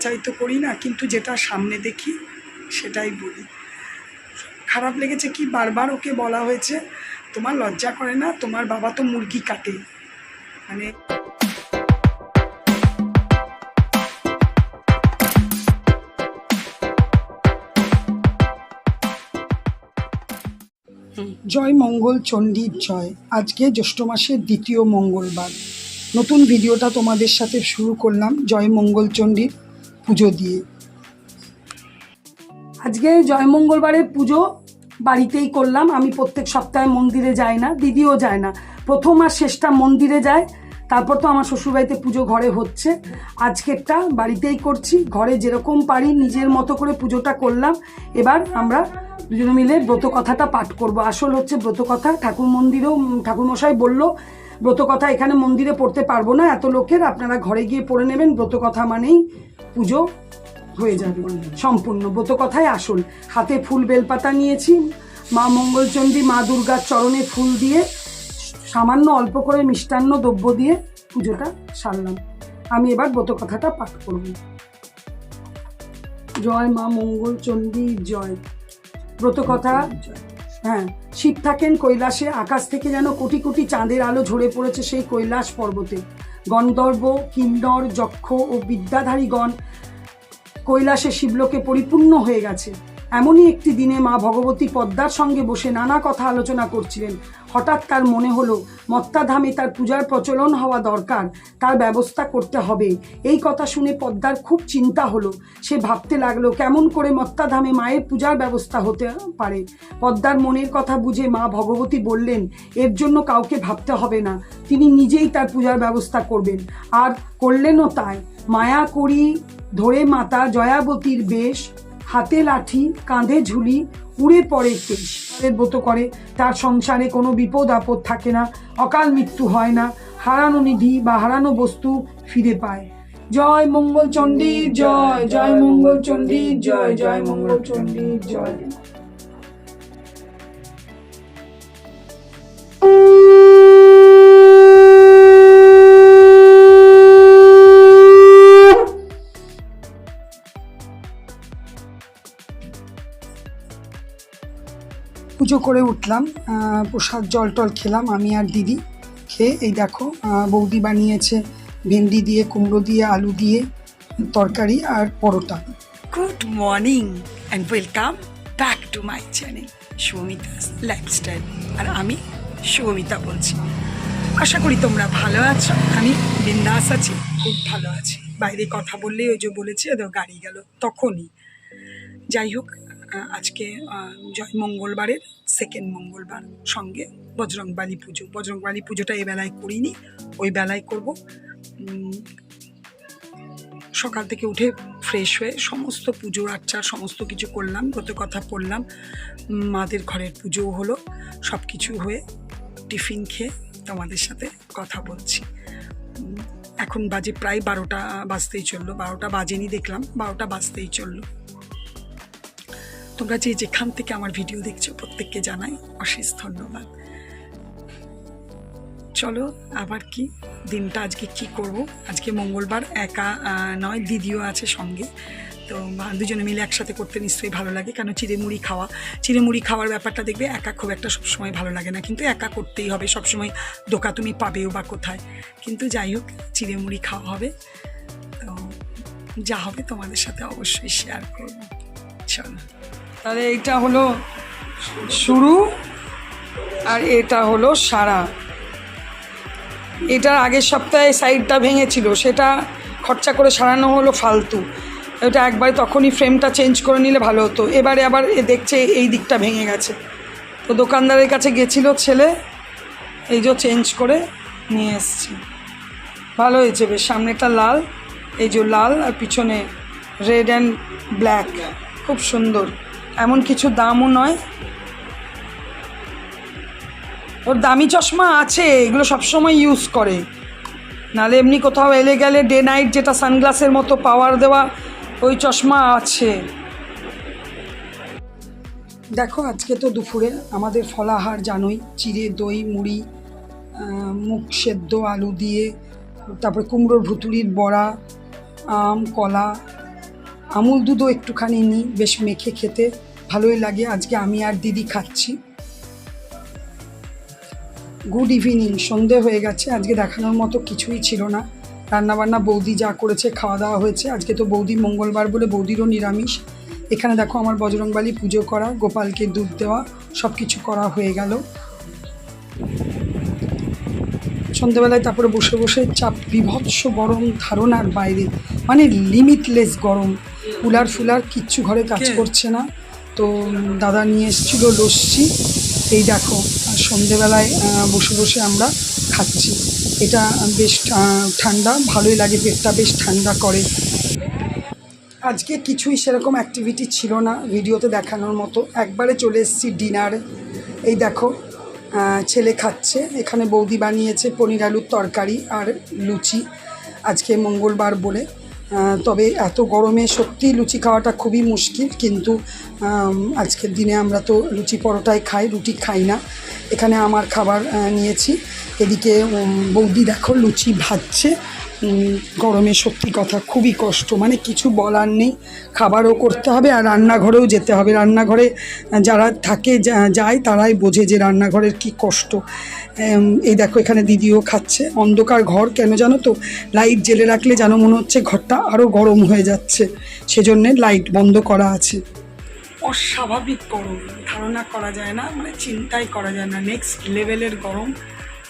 যাচাই তো করি না, কিন্তু যেটা সামনে দেখি সেটাই বলি। খারাপ লেগেছে কি, বারবার ওকে বলা হয়েছে তোমার লজ্জা করে না, তোমার বাবা তো মুরগি কাটে। মানে জয় মঙ্গল চণ্ডীর জয়। আজকে জ্যৈষ্ঠ মাসের দ্বিতীয় মঙ্গলবার। নতুন ভিডিওটা তোমাদের সাথে শুরু করলাম জয় মঙ্গল চণ্ডীর পুজো দিয়ে। আজকে জয় মঙ্গলবারের পুজো বাড়িতেই করলাম। আমি প্রত্যেক সপ্তাহে মন্দিরে যাই না, দিদিও যায় না। প্রথম আর শেষটা মন্দিরে যায়, তারপর তো আমার শ্বশুরবাড়িতে পুজো ঘরে হচ্ছে। আজকেরটা বাড়িতেই করছি, ঘরে যেরকম পারি নিজের মতো করে পুজোটা করলাম। এবার আমরা দুজনে মিলে ব্রত কথাটা পাঠ করব। আসল হচ্ছে ব্রত কথা। ঠাকুর মন্দিরেও ঠাকুরমশাই বললো ব্রত কথা এখানে মন্দিরে পড়তে পারবো না এত লোকের, আপনারা ঘরে গিয়ে পড়ে নেবেন। ব্রত কথা মানেই পুজো হয়ে যাবে সম্পূর্ণ। ব্রত কথাই আসল। হাতে ফুল বেলপাতা নিয়েছি, মা মঙ্গলচণ্ডী মা দুর্গার চরণে ফুল দিয়ে সামান্য অল্প করে মিষ্টান্ন দ্রব্য দিয়ে পুজোটা সারলাম। আমি এবার ব্রত কথাটা পাঠ করব। জয় মা মঙ্গলচণ্ডী জয়। ব্রত কথা। হ্যাঁ, শিব থাকেন কৈলাসে, আকাশ থেকে যেন কোটি কোটি চাঁদের আলো ঝরে পড়েছে সেই কৈলাস পর্বতে। গন্ধর্ব, কিন্নর, যক্ষ ও বিদ্যাধারীগণ কৈলাসে শিবলোকে পরিপূর্ণ হয়ে গেছে। এমনই একটি দিনে মা ভগবতী পদ্মার সঙ্গে বসে নানা কথা আলোচনা করছিলেন। হঠাৎ তার মনে হলো মত্তাধামে তার পূজার প্রচলন হওয়া দরকার, তার ব্যবস্থা করতে হবে। এই কথা শুনে পদ্মার খুব চিন্তা হলো। সে ভাবতে লাগলো কেমন করে মত্তাধামে মায়ের পূজার ব্যবস্থা হতে পারে। পদ্মার মনের কথা বুঝে মা ভগবতী বললেন এর জন্য কাউকে ভাবতে হবে না, তিনি নিজেই তার পূজার ব্যবস্থা করবেন। আর করলেনও তাই। মায়া করি ধরে মাতা জয়াবতীর বেশ, হাতে লাঠি কাঁধে ঝুলি উড়ে পড়ে কেশ। ব্রত করে তার সংসারে কোনো বিপদ আপদ থাকে না, অকাল মৃত্যু হয় না, হারানো নিধি বা হারানো বস্তু ফিরে পায়। জয় মঙ্গল চণ্ডীর জয়, জয় মঙ্গল চণ্ডীর জয়, জয় মঙ্গল চণ্ডীর জয়। পুজো করে উঠলাম, প্রসাদ জল টল খেলাম আমি আর দিদি। খেয়ে এই দেখো বৌদি বানিয়েছে ভেন্ডি দিয়ে কুমড়ো দিয়ে আলু দিয়ে তরকারি আর paratha. Good morning and welcome back to my channel Shubhamita's lifestyle. আর আমি শুভমিতা বলছি। আশা করি তোমরা ভালো আছো। আমি বিন্দাস আছি, খুব ভালো আছি। বাইরে কথা বললেই ওই যে বলেছে গাড়ি গেল তখনই। যাই হোক, আজকে জয় মঙ্গলবারের সেকেন্ড মঙ্গলবার, সঙ্গে বজরংবলী পুজো। বজরংবলী পুজোটা এই বেলায় করিনি, ওই বেলায় করব। সকাল থেকে উঠে ফ্রেশ হয়ে সমস্ত পুজো আচ্ছা সমস্ত কিছু করলাম, ব্রত কথা পড়লাম, মাদের ঘরের পুজোও হলো। সব কিছু হয়ে টিফিন খেয়ে তোমাদের সাথে কথা বলছি। এখন বাজে প্রায় 12টা বাজতেই চললো। 12টা বাজেনি দেখলাম, 12টা বাজতেই চললো। তোমরা যে যেখান থেকে আমার ভিডিও দেখছো প্রত্যেককে জানাই অশেষ ধন্যবাদ। চলো আবার কি দিনটা আজকে কি করব। আজকে মঙ্গলবার, একা নয় দিদিও আছে সঙ্গে। তো দুজনে মিলে একসাথে করতে নিশ্চয়ই ভালো লাগে, কেন চিড়েমুড়ি খাওয়ার ব্যাপারটা দেখবে একা খুব একটা সবসময় ভালো লাগে না, কিন্তু একা করতেই হবে। সবসময় দোকা তুমি পাবেও বা কোথায়, কিন্তু যাই হোক চিড়েমুড়ি খাওয়া হবে। তো যা হবে তোমাদের সাথে অবশ্যই শেয়ার করব। চলো তাহলে এইটা হলো শুরু আর এটা হলো সারা। এটার আগের সপ্তাহে সাইডটা ভেঙেছিল, সেটা খরচা করে সারানো হলো ফালতু। এটা একবারে তখনই ফ্রেমটা চেঞ্জ করে নিলে ভালো হতো। এবারে আবার দেখছে এই দিকটা ভেঙে গেছে, তো দোকানদারের কাছে গেছিলো ছেলে, এই যে চেঞ্জ করে নিয়ে এসছি। ভালো হয়েছে বেশ, সামনেটা লাল, এই যে লাল আর পিছনে রেড অ্যান্ড ব্ল্যাক, খুব সুন্দর। এমন কিছু দামও নয়। ওর দামি চশমা আছে, এগুলো সবসময় ইউজ করে, নাহলে এমনি কোথাও এলে গেলে ডে নাইট যেটা সানগ্লাসের মতো পাওয়ার দেওয়া ওই চশমা আছে। দেখো আজকে তো দুপুরে আমাদের ফলাহার জানোই, চিড়ে দই মুড়ি, মুগ সেদ্ধ আলু দিয়ে, তারপরে কুমড়োর ভুতুড়ির বড়া, আম কলা আমুল দুধও একটুখানি নিই, বেশ মেখে খেতে ভালোই লাগে। আজকে আমি আর দিদি খাচ্ছি। গুড ইভিনিং, সন্ধে হয়ে গেছে। আজকে দেখানোর মতো কিছুই ছিল না। রান্নাবান্না বৌদি যা করেছে, খাওয়া দাওয়া হয়েছে। আজকে তো বৌদি মঙ্গলবার বলে বৌদিরও নিরামিষ। এখানে দেখো আমার বজরংবলী পুজো করা, গোপালকে দুধ দেওয়া, সব কিছু করা হয়ে গেল। সন্ধ্যেবেলায় তারপরে বসে বসে চাপ, বিভৎস গরম ধারণার বাইরে, মানে লিমিটলেস গরম। কুলার ফুলার কিচ্ছু ঘরে কাজ করছে না। তো দাদা নিয়ে এসেছিলো লস্যি, এই দেখো। আর সন্ধ্যেবেলায় বসে বসে আমরা খাচ্ছি। এটা বেশ ঠান্ডা, ভালোই লাগে, পেটটা বেশ ঠান্ডা করে। আজকে কিছুই সেরকম অ্যাক্টিভিটি ছিল না ভিডিওতে দেখানোর মতো। একবারে চলে এসেছি ডিনারে। এই দেখো ছেলে খাচ্ছে। এখানে বৌদি বানিয়েছে পনির আলুর তরকারি আর লুচি, আজকে মঙ্গলবার বলে। তবে এত গরমে সত্যি লুচি খাওয়াটা খুবই মুশকিল, কিন্তু আজকের দিনে আমরা তো লুচি পরোটাই খাই, রুটি খাই না। এখানে আমার খাবার নিয়েছি। এদিকে বৌদি দেখো লুচি ভাজছে। গরমে সত্যি কথা খুবই কষ্ট, মানে কিছু বলার নেই। খাবারও করতে হবে আর রান্নাঘরেও যেতে হবে। রান্নাঘরে যারা থাকে যায় তারাই বোঝে যে রান্নাঘরের কি কষ্ট। এই দেখো এখানে দিদিও খাচ্ছে। অন্ধকার ঘর, কেন জানো তো, লাইট জেলে রাখলে যেন মনে হচ্ছে ঘরটা আরও গরম হয়ে যাচ্ছে, সেজন্যে লাইট বন্ধ করা আছে। অস্বাভাবিক গরম, ধারণা করা যায় না, মানে চিন্তাই করা যায় না। নেক্সট লেভেলের গরম,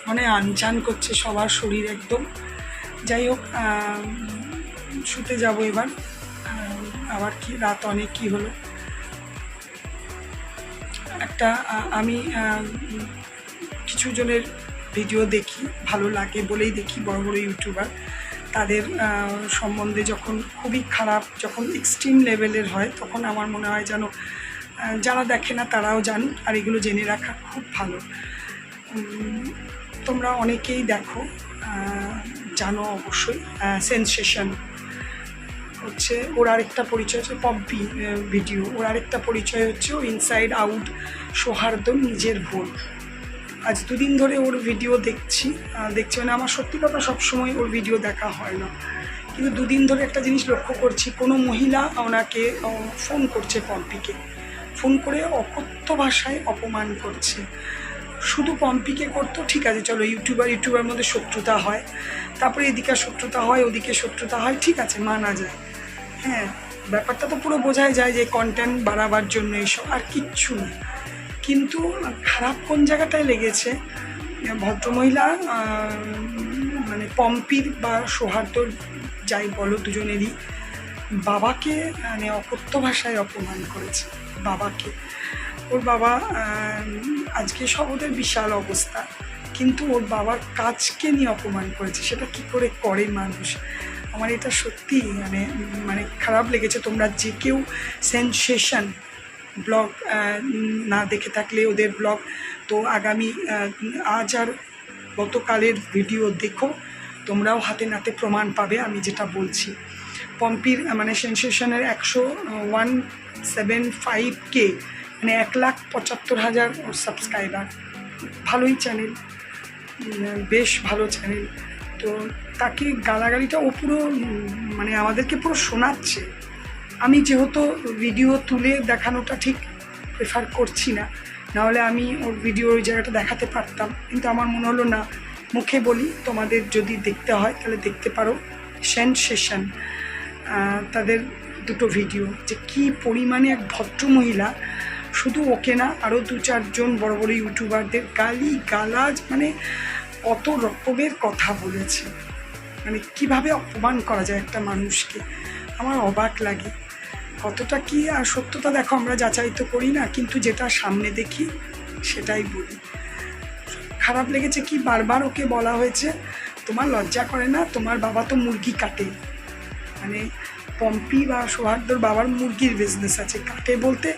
মানে আনচান করছে সবার শরীর একদম। যাই হোক, শুতে যাব এবার। আবার কি রাত অনেক কি হলো। একটা আমি কিছু জনের ভিডিও দেখি, ভালো লাগে বলেই দেখি, বড় বড় ইউটিউবার। তাদের সম্বন্ধে যখন খুবই খারাপ, যখন এক্সট্রিম লেভেলের হয়, তখন আমার মনে হয় যেন যারা দেখে না তারাও জানুক, আর এগুলো জেনে রাখা খুব ভালো। তোমরা অনেকেই দেখো, জানো অবশ্যই। সেন্সেশন হচ্ছে ওর আরেকটা পরিচয়, হচ্ছে পম্পি ভিডিও। ওর আরেকটা পরিচয় হচ্ছে ও ইনসাইড আউট সৌহার্দ্য নিজের ভুল। আজ দুদিন ধরে ওর ভিডিও দেখছি, মানে আমার সত্যি কথা সবসময় ওর ভিডিও দেখা হয় না, কিন্তু দুদিন ধরে একটা জিনিস লক্ষ্য করছি। কোনো মহিলা ওনাকে ফোন করছে, পম্পিকে ফোন করে অকথ্য ভাষায় অপমান করছে। শুধু পম্পিকে করতো, ঠিক আছে, চলো ইউটিউবার মধ্যে শত্রুতা হয়, তারপরে এদিকে শত্রুতা হয়, ওদিকে শত্রুতা হয়, ঠিক আছে, মানা যায়। হ্যাঁ, ব্যাপারটা তো পুরো বোঝাই যায় যে কন্টেন্ট বাড়াবার জন্য এইসব, আর কিচ্ছু না। কিন্তু খারাপ কোন জায়গাটায় লেগেছে, ভদ্রমহিলা মানে পম্পির বা সৌহার্দ্যর যাই বলো, দুজনেরই বাবাকে মানে অকথ্য ভাষায় অপমান করেছে। বাবাকে, ওর বাবা আজকে সব ওদের বিশাল অবস্থা, কিন্তু ওর বাবার কাজকে নিয়ে অপমান করেছে। সেটা কি করে করে মানুষ? আমার এটা সত্যি মানে খারাপ লেগেছে। তোমরা যে কেউ সেন্সেশন ব্লগ না দেখে থাকলে, ওদের ব্লগ তো আগামী আজ আর গতকালের ভিডিও দেখো, তোমরাও হাতে নাতে প্রমাণ পাবে আমি যেটা বলছি। পম্পির মানে সেন্সেশনের 175K, মানে 1,75,000 ওর সাবস্ক্রাইবার। ভালোই চ্যানেল, বেশ ভালো চ্যানেল। তো তাকে গালাগালিটা ও পুরো মানে আমাদেরকে পুরো শোনাচ্ছে। আমি যেহেতু ভিডিও তুলে দেখানোটা ঠিক প্রেফার করছি না, নাহলে আমি ওর ভিডিও ওই জায়গাটা দেখাতে পারতাম, কিন্তু আমার মনে হলো না, মুখে বলি। তোমাদের যদি দেখতে হয় তাহলে দেখতে পারো সেন্সেশন, তাদের দুটো ভিডিও, যে কী পরিমাণে এক ভদ্রমহিলা শুধু ওকে না, আরও 2-4 বড় বড় ইউটিউবারদের গালাজ, মানে কত রকমের কথা বলেছে। মানে কিভাবে অপমান করা যায় একটা মানুষকে, আমার অবাক লাগে। কতটা কি আর সত্যতা দেখো, আমরা যাচাই তো করি না, কিন্তু যেটা সামনে দেখি সেটাই বলি। খারাপ লেগেছে কি, বারবার ওকে বলা হয়েছে তোমার লজ্জা করে না, তোমার বাবা তো মুরগি কাটে। মানে পম্পি বা সৌহার্দ্যর বাবার মুরগির বিজনেস আছে। কাটে বলতে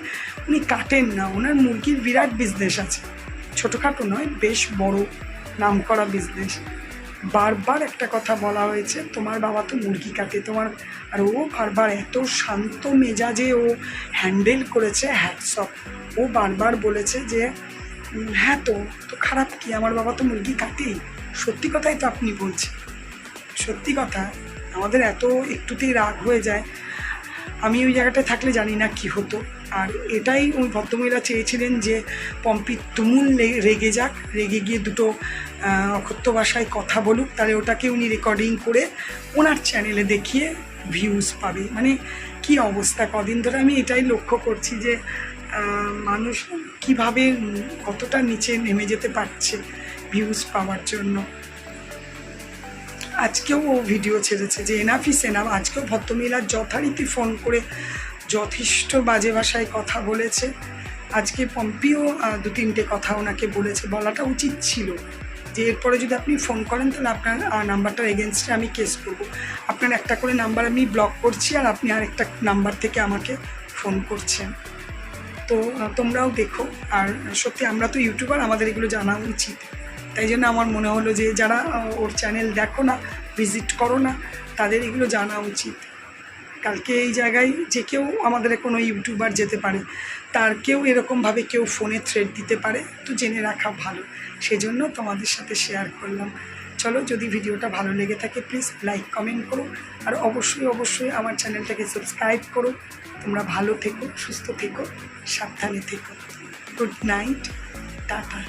উনি কাটেন না, ওনার মুরগির বিরাট বিজনেস আছে, ছোটোখাটো নয়, বেশ বড় নাম করা বিজনেস। বারবার একটা কথা বলা হয়েছে, তোমার বাবা তো মুরগি কাটে তোমার। আর ও বারবার এত শান্ত মেজাজে ও হ্যান্ডেল করেছে, হ্যাটস অফ। ও বারবার বলেছে যে হ্যাঁ, তো খারাপ কি, আমার বাবা তো মুরগি কাটেই। সত্যি কথাই তো আপনি বলছেন, সত্যি কথা। আমাদের এত একটুতেই রাগ হয়ে যায়। আমি ওই জায়গাটায় থাকলে জানি না কি হতো। আর এটাই ওই ভদ্রমহিলা চেয়েছিলেন যে পম্পি তুমুল রেগে যাক, রেগে গিয়ে দুটো অকথ্য ভাষায় কথা বলুক, তাহলে ওটাকে উনি রেকর্ডিং করে ওনার চ্যানেলে দেখিয়ে ভিউজ পাবে। মানে কি অবস্থা, কদিন ধরে আমি এটাই লক্ষ্য করছি যে মানুষ কিভাবে কতটা নিচে নেমে যেতে পারছে ভিউজ পাওয়ার জন্য। আজকেও ও ভিডিও ছেড়েছে যে এনাফ ইজ এনাফ। আজকেও ভদ্রমহিলা যথারীতি ফোন করে যথেষ্ট বাজে ভাষায় কথা বলেছে। আজকে পম্পিও 2-3টে কথা ওনাকে বলেছে, বলাটা উচিত ছিল যে এরপরে যদি আপনি ফোন করেন তাহলে আপনার নাম্বারটার এগেনস্টে আমি কেস করব। আপনার একটা করে নাম্বার আমি ব্লক করছি আর আপনি আরেকটা নাম্বার থেকে আমাকে ফোন করছেন। তো তোমরাও দেখো। আর সত্যি আমরা তো ইউটিউবার, আমাদের এগুলো জানা উচিত। তাই জন্য আমার মনে হলো যে যারা ওর চ্যানেল দেখো না, ভিজিট করো না, তাদের এগুলো জানা উচিত। কালকে এই জায়গায় যে কেউ আমাদের কোনো ইউটিউবার যেতে পারে, তার কেউ এরকমভাবে কেউ ফোনে থ্রেড দিতে পারে, তো জেনে রাখা ভালো। সেজন্য তোমাদের সাথে শেয়ার করলাম। চলো, যদি ভিডিওটা ভালো লেগে থাকে প্লিজ লাইক কমেন্ট করো, আর অবশ্যই আমার চ্যানেলটাকে সাবস্ক্রাইব করো। তোমরা ভালো থেকো, সুস্থ থেকো, সাবধানে থেকো। Good night, tata.